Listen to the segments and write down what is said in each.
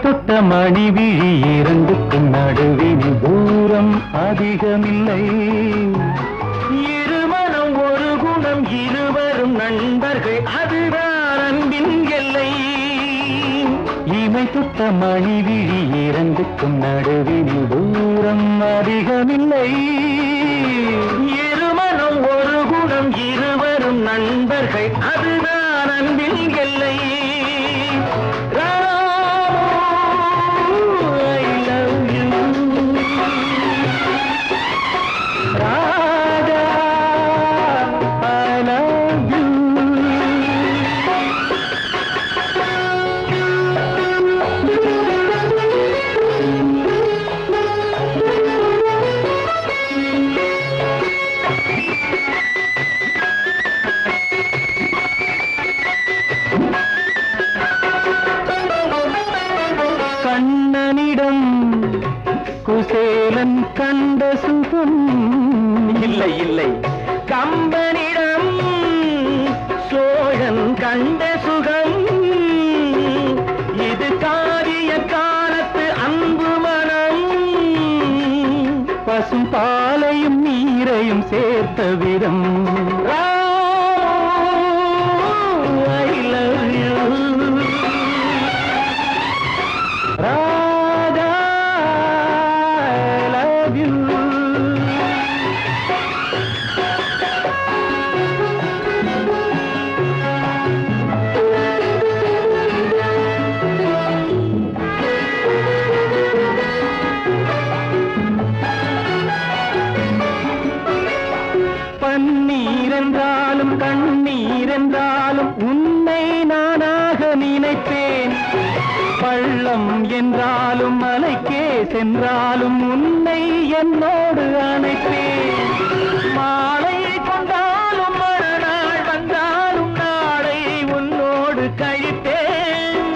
தொட்ட மணி விழி இரண்டுக்கும் நடுவில் தூரம் அதிகமில்லை. இருமனம் ஒரு குணம் இருவரும் நண்பர்கள் அதுதான் அன்பின் எல்லை. இமை தொட்ட மணி விழி இரண்டுக்கும் நடுவில் தூரம் அதிகமில்லை. இருமனம் ஒரு குணம் இருவரும் நண்பர்கள் அதுதான் அன்பின் எல்லை. கண்ணனிடம் குசேலன் கண்ட சுகம் இல்லை இல்லை. கம்பனிடம் சோழன் கண்ட சுகம். இது காரிய காலத்து அன்பு மனம். பசும் பாலையும் நீரையும் சேர்த்த விதம். பன்னீர் என்றாலும் கண்ணீர் என்றாலும் உன்னை நானாக நினைப்பேன். பள்ளம் என்றாலும் மலைக்கே சென்றாலும் உன்னை என்னோடு அணைப்பேன். மாலை கொண்டாலும் மறுநாள் வந்தாலும் நாளை உன்னோடு கழிப்பேன்.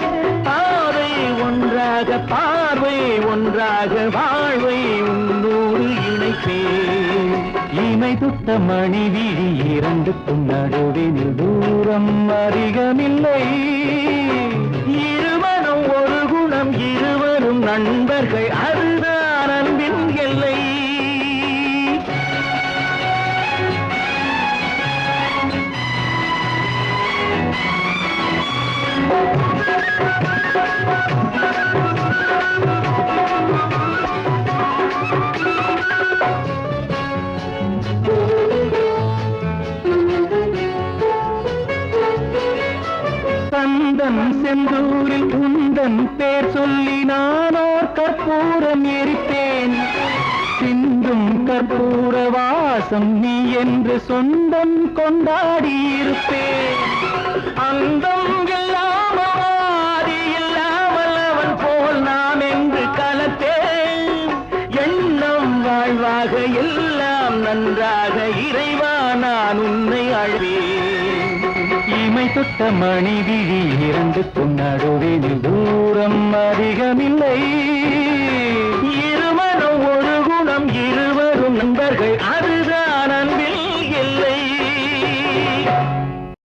பாதை ஒன்றாக பார்வை ஒன்றாக வாழ்வை உன்னோடு இணைப்பேன். இமை தொட்ட மணி விழி இரண்டுக்கும் நடுவில் தூரம் அதிகமில்லை. இருமனம் ஒரு குணம் இருவரும் நண்பர்கள் அதுதான் அன்பின் எல்லை. சந்தன் செந்தூரில் உந்தன் பேர் சொல்லி நானோர் கற்பூரம் எரித்தேன். சிந்தும் கற்பூர வாசம் நீ என்று சொந்தம் கொண்டாடி இருப்பேன். அந்தம் இல்லாமவாதி இல்லாமல் அவன் போல் நாம் என்று கலத்தேன். எண்ணம் வாழ்வாக எல்லாம் நன்றாக இறைவா நான் உன்னை அழுவேன். இமை தொட்ட மணி விழி இரண்டுக்கும் நடுவில் தூரம் அதிகம்.